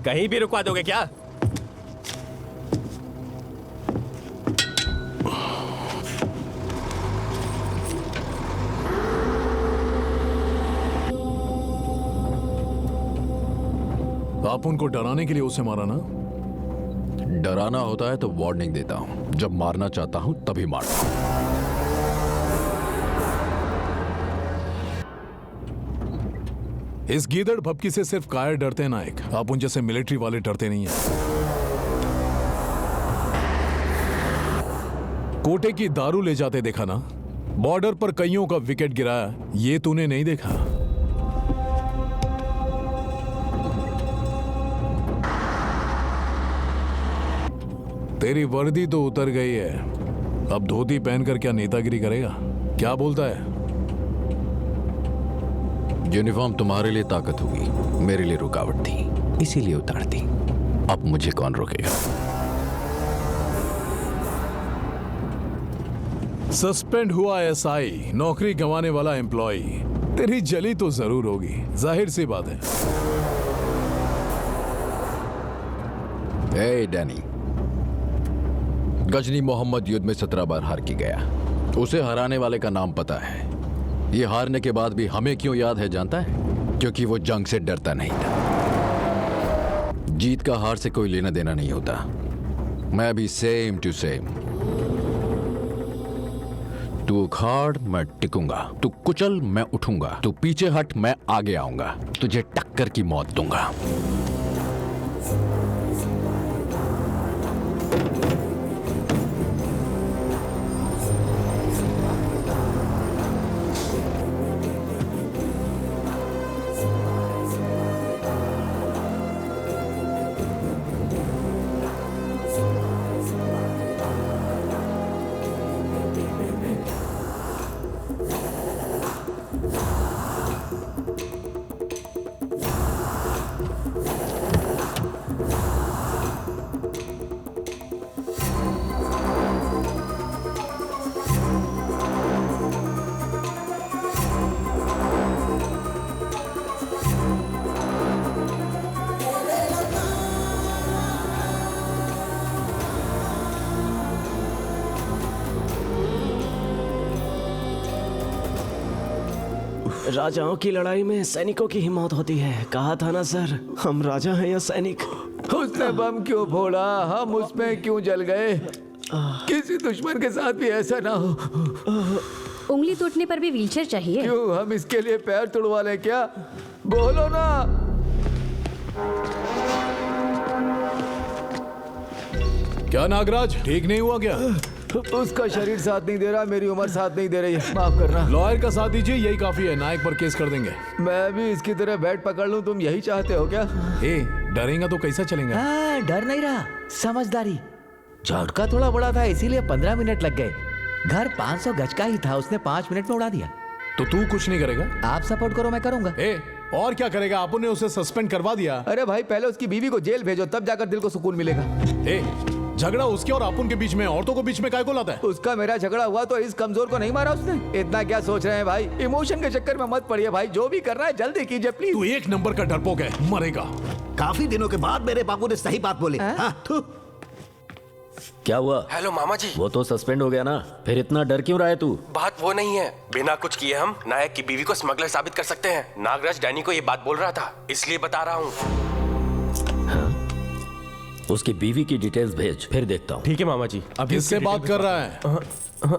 कहीं भी रुकवा दोगे क्या? आप उनको डराने के लिए उसे मारा ना? डराना होता है तो वार्निंग देता हूं, जब मारना चाहता हूं तभी मारता हूं। इस गीदड़ भपकी से सिर्फ कायर डरते हैं नायक, आप उन जैसे मिलिट्री वाले डरते नहीं हैं। कोटे की दारू ले जाते देखा ना? बॉर्डर पर कईयों का विकेट गिराया, ये तूने नहीं देखा? तेरी वर्दी तो उतर गई है, अब धोती पहनकर क्या नेतागिरी करेगा? क्या बोलता है? यूनिफॉर्म तुम्हारे लिए ताकत होगी, मेरे लिए रुकावट थी, इसीलिए उतार दी। अब मुझे कौन रोकेगा? सस्पेंड हुआ एसआई, नौकरी गंवाने वाला एम्प्लॉय। तेरी जली तो जरूर होगी, जाहिर सी बात है। ए डैनी, गजनी मोहम्मद युद्ध में 17 बार हार के गया। उसे हराने वाले का नाम पता है। ये हारने के बाद भी हमें क्यों याद है जानता है? क्योंकि वो जंग से डरता नहीं था। जीत का हार से कोई लेना देना नहीं होता। मैं भी सेम टू सेम। तू उखाड़, मैं टिकूंगा। तू कुचल, मैं उठूंगा। तू पीछे हट, मैं आगे आऊंगा। तुझे टक्कर की मौत दूंगा। राजाओं की लड़ाई में सैनिकों की ही मौत होती है। कहा था ना सर, हम राजा हैं या सैनिक। उसने बम क्यों फोड़ा? हम उसमें क्यों जल गए? किसी दुश्मन के साथ भी ऐसा ना हो। उंगली टूटने पर भी व्हीलचेयर चाहिए? क्यों, हम इसके लिए पैर तोड़वा लें क्या? बोलो ना। क्या नागराज, ठीक नहीं हुआ क्या? उसका शरीर साथ नहीं दे रहा, मेरी उम्र साथ नहीं दे रही है, माफ करना। लॉयर का साथ दीजिए, यही काफी है। नायक पर केस कर देंगे। मैं भी इसकी तरह बैट पकड़ लूं, तुम यही चाहते हो क्या? ए, डरेगा तो कैसा चलेगा? डर नहीं रहा, समझदारी। झटका थोड़ा बड़ा था, इसीलिए 15 मिनट लग गए। घर 500 गज का ही था, उसने 5 मिनट में उड़ा दिया। तो तू कुछ नहीं करेगा? आप सपोर्ट करो, मैं करूंगा। ए, और क्या करेगा? आपने ने उसे सस्पेंड करवा दिया। अरे भाई, पहले उसकी बीवी को जेल भेजो, तब जाकर दिल को सुकून मिलेगा। ए, झगड़ा उसके और अपुन के बीच में, औरतों को बीच में काय को लाता है? उसका मेरा झगड़ा हुआ तो इस कमजोर को नहीं मारा उसने? इतना क्या सोच रहे हैं भाई? इमोशन के चक्कर में मत पड़िए भाई, जो भी करना है जल्दी कीजिए प्लीज। तू एक नंबर का डरपोक है, मरेगा। काफी दिनों के बाद मेरे बाबू ने सही बात बोली। हाँ, क्या हुआ? हेलो मामा जी। वो तो सस्पेंड हो गया ना, फिर इतना डर क्यों रहा है तू? बात वो नहीं है, बिना कुछ किए हम नायक की बीवी को स्मगलर साबित कर सकते हैं। नागराज डैनी को ये बात बोल रहा था, इसलिए बता रहा हूँ। उसकी बीवी की डिटेल्स भेज, फिर देखता हूँ। ठीक है मामा जी। अब किससे बात कर रहा है?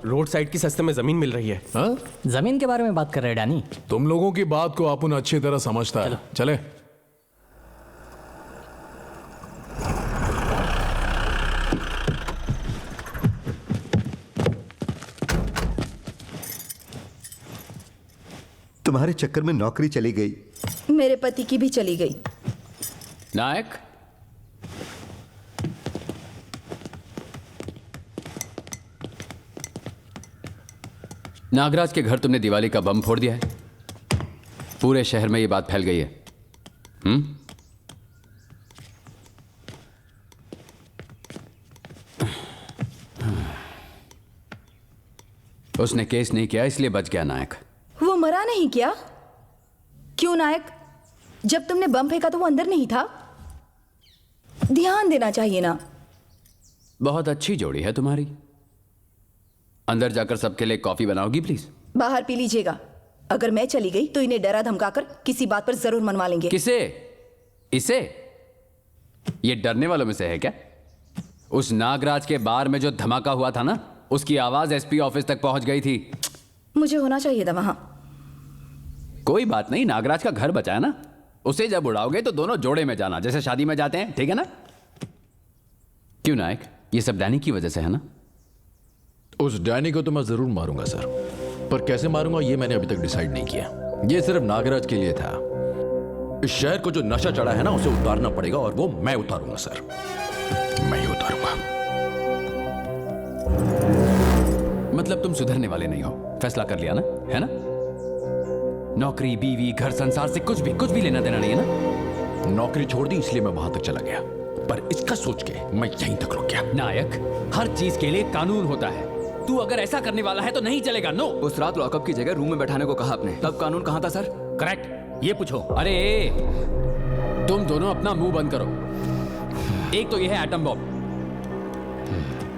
रोड साइड की सस्ते में जमीन मिल रही है। हाँ? जमीन के बारे में बात कर रहे हैं डैनी। तुम लोगों की बात को अपुन अच्छी तरह समझता है। चले। तुम्हारे चक्कर में नौकरी चली गई, मेरे पति की भी चली गई। नायक, नागराज के घर तुमने दिवाली का बम फोड़ दिया है। पूरे शहर में ये बात फैल गई है। उसने केस नहीं किया, इसलिए बच गया नायक। वो मरा नहीं क्या? क्यों नायक? जब तुमने बम फेंका तो वो अंदर नहीं था? ध्यान देना चाहिए ना। बहुत अच्छी जोड़ी है तुम्हारी। अंदर जाकर सबके लिए कॉफी बनाओगी प्लीज? बाहर पी लीजिएगा। अगर मैं चली गई तो इन्हें डरा धमकाकर किसी बात पर जरूर मनवा लेंगे। किसे? इसे? ये डरने वालों में से है क्या? उस नागराज के बार में जो धमाका हुआ था ना, उसकी आवाज एसपी ऑफिस तक पहुंच गई थी। मुझे होना चाहिए था वहां। कोई बात नहीं, नागराज का घर बचाया ना। उसे जब उड़ाओगे तो दोनों जोड़े में जाना, जैसे शादी में जाते हैं, ठीक है ना? क्यों नायक, ये सब डैनी की वजह से है ना? उस डैनी को तो मैं जरूर मारूंगा सर, पर कैसे मारूंगा ये मैंने अभी तक डिसाइड नहीं किया। ये सिर्फ नागराज के लिए था। इस शहर को जो नशा चढ़ा है ना, उसे उतारना पड़ेगा, और वो मैं उतारूंगा सर, मैं ही उतारूंगा। मतलब तुम सुधरने वाले नहीं हो, फैसला कर लिया ना, है ना? नौकरी, बीवी, घर, संसार से कुछ भी लेना देना नहीं है ना? नौकरी छोड़ दी इसलिए मैं वहां तक चला गया, पर इसका सोच के मैं यहीं तक रुक गया। नायक, हर चीज के लिए कानून होता है। तू अगर ऐसा करने वाला है तो नहीं चलेगा। नो। उस रात लॉकअप की जगह रूम में बैठाने को कहा आपने, तब कानून कहां था सर? करेक्ट, ये पूछो। अरे तुम दोनों अपना मुंह बंद करो। एक तो ये है एटम बॉम्ब,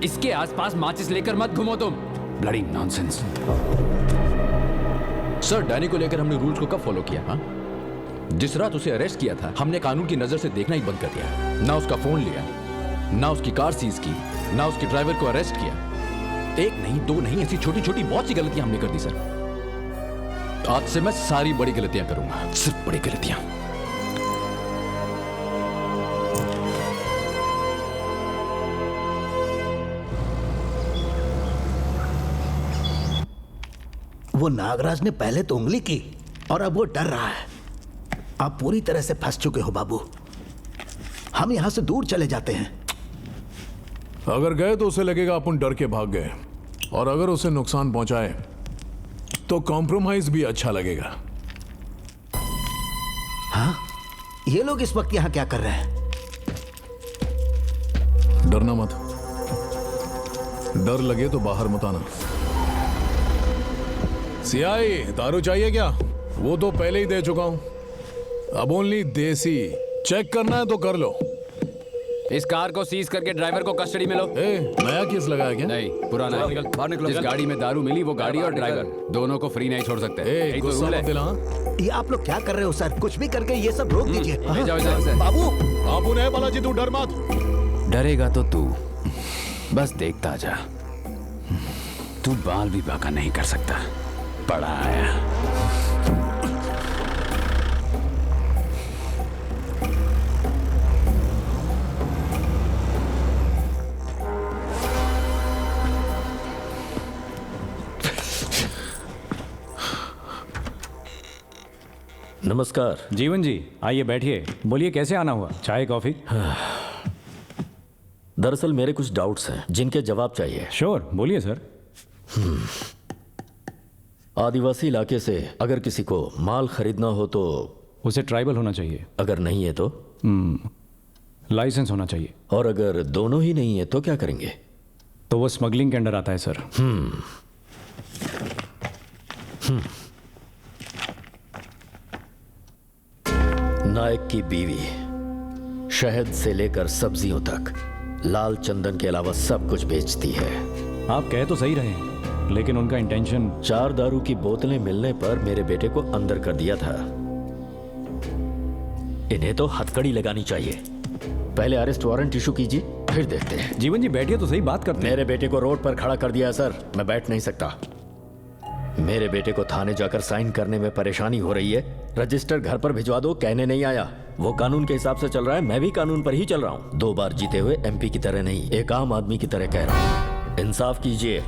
इसके आसपास माचिस लेकर मत घूमो तुम। Bloody nonsense. सर, डैनी को लेकर हमने रूल्स को कब फॉलो किया? हाँ, जिस रात उसे अरेस्ट किया था, हमने कानून की नजर से देखना ही बंद कर दिया। ना उसका फोन लिया, ना उसकी कार सीज की, ना उसके ड्राइवर को अरेस्ट किया। एक नहीं, दो नहीं, ऐसी छोटी छोटी बहुत सी गलतियां हमने कर दी सर। आज से मैं सारी बड़ी गलतियां करूंगा, सिर्फ बड़ी गलतियां। वो नागराज ने पहले तो उंगली की और अब वो डर रहा है। आप पूरी तरह से फंस चुके हो बाबू। हम यहां से दूर चले जाते हैं। अगर गए तो उसे लगेगा अपन डर के भाग गए, और अगर उसे नुकसान पहुंचाए तो कॉम्प्रोमाइज भी अच्छा लगेगा। हाँ, ये लोग इस वक्त यहां क्या कर रहे हैं? डरना मत, डर लगे तो बाहर मत आना। सियाई, दारू चाहिए क्या? वो तो पहले ही दे चुका हूं। अब ओनली देसी। चेक करना है तो कर लो। इस कार को सीज करके ड्राइवर को कस्टडी में लो। नया केस लगाया क्या? नहीं, पुराना है। बाहर निकलो। जिस गाड़ी में दारू मिली वो गाड़ी और ड्राइवर दोनों को फ्री नहीं छोड़ सकते। यही तो गुस्सा रूल मत है। दिला। ये आप लोग क्या कर रहे हो सर? कुछ भी करके ये सब रोक दीजिए। ले जाओ इधर से। बाबू, बाबू ने बालाजी, तू डर मत। डरेगा तो तू बस देखता जा। तू बाल भी बाका नहीं कर सकता। पड़ा आया। नमस्कार। जीवन जी, आइए बैठिए। बोलिए कैसे आना हुआ? चाय कॉफी? दरअसल मेरे कुछ डाउट्स हैं जिनके जवाब चाहिए। श्योर, बोलिए सर। आदिवासी इलाके से अगर किसी को माल खरीदना हो तो उसे ट्राइबल होना चाहिए। अगर नहीं है तो लाइसेंस होना चाहिए। और अगर दोनों ही नहीं है तो क्या करेंगे? तो वो स्मगलिंग के अंडर आता है सर। नायक की बीवी शहद से लेकर सब्जियों तक लाल चंदन के अलावा सब कुछ बेचती है। आप कह तो सही रहे हैं, लेकिन उनका इंटेंशन 4 दारू की बोतलें मिलने पर मेरे बेटे को अंदर कर दिया था। इन्हें तो हथकड़ी लगानी चाहिए। पहले अरेस्ट वारंट इशू कीजिए, फिर देखते हैं। जीवन जी बैठिए तो सही, बात करते हैं। मेरे बेटे को रोड पर खड़ा कर दिया है सर, मैं बैठ नहीं सकता। मेरे बेटे को थाने जाकर साइन करने में परेशानी हो रही है। रजिस्टर घर पर भिजवा दो, कहने नहीं आया। वो कानून के हिसाब से चल रहा है, मैं भी कानून पर ही चल रहा हूँ। 2 बार जीते हुए एमपी की तरह नहीं, एक आम आदमी की तरह कह रहा हूँ। इंसाफ कीजिए।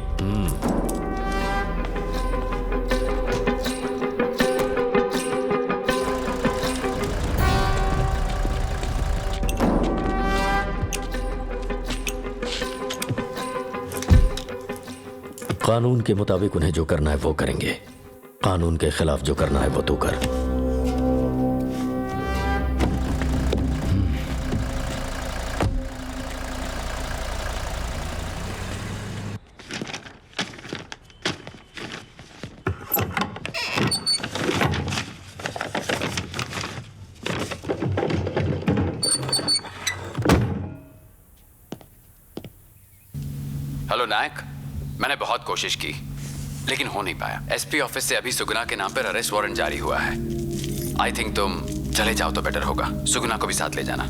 कानून के मुताबिक उन्हें जो करना है वो करेंगे। कानून के खिलाफ जो करना है वो तू कर। हेलो नायक, मैंने बहुत कोशिश की लेकिन हो नहीं पाया। एसपी ऑफिस से अभी सुगुना के नाम पर अरेस्ट वारंट जारी हुआ है। आई थिंक तुम चले जाओ तो बेटर होगा। सुगुना को भी साथ ले जाना।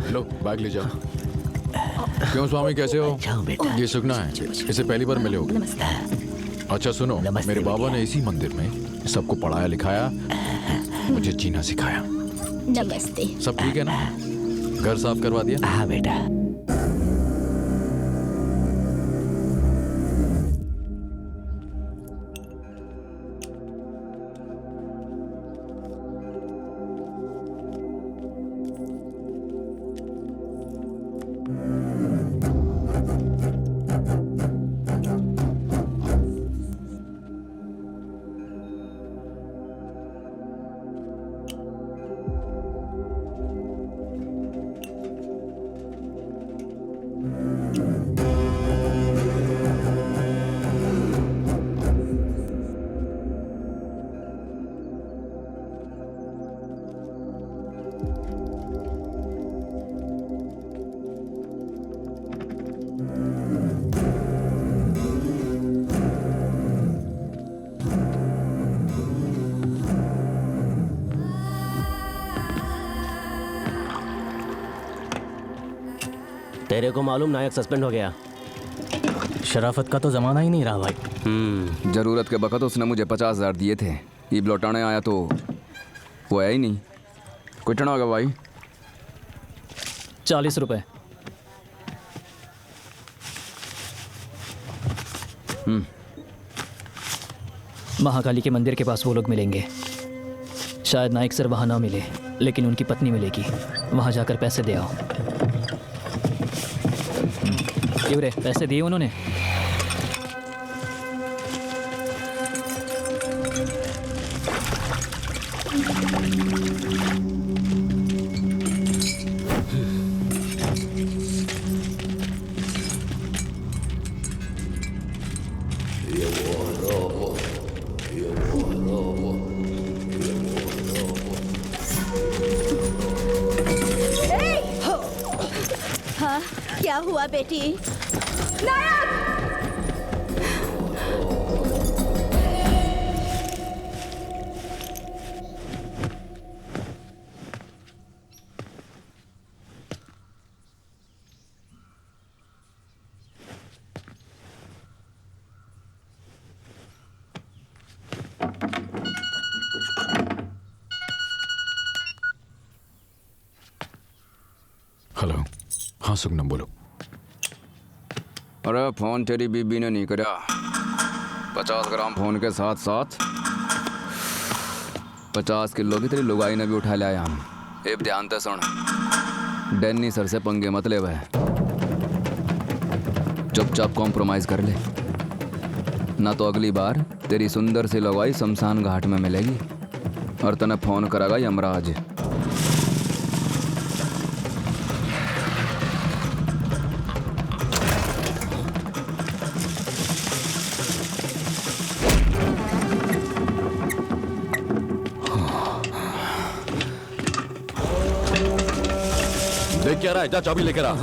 लो बैग ले जाओ। क्यों स्वामी, कैसे हो? ये सुगना है, इसे पहली बार मिले हो? अच्छा सुनो, मेरे बाबा ने इसी मंदिर में सबको पढ़ाया लिखाया, मुझे जीना सिखाया। नमस्ते। सब ठीक है ना? घर साफ करवा दिया? हाँ बेटा। तेरे को मालूम नायक सस्पेंड हो गया। शराफत का तो जमाना ही नहीं रहा भाई। जरूरत के वक्त उसने मुझे 50,000 दिए थे। ईब लौटाने आया तो वो आया ही नहीं। कितना होगा भाई? 40 रुपए। महाकाली के मंदिर के पास वो लोग मिलेंगे। शायद नाइक सर वहाँ ना मिले, लेकिन उनकी पत्नी मिलेगी। वहाँ जाकर पैसे दे आओ। क्यों रे, पैसे दिए उन्होंने? हाँ, क्या हुआ बेटी? नायक! हेलो। हाँ सुगनम बोलो। अरे फोन तेरी बीबी ने नहीं करा। 50 ग्राम फोन के साथ साथ 50 किलो की तेरी लुगाई ने भी उठा लिया हम। एक ध्यान से सुन, डैनी सर से पंगे मत ले। वह चुपचाप कॉम्प्रोमाइज कर ले, ना तो अगली बार तेरी सुंदर सी लुगाई शमशान घाट में मिलेगी और तने फोन करेगा यमराज। देख क्या रहा है? जा चाबी लेकर आ।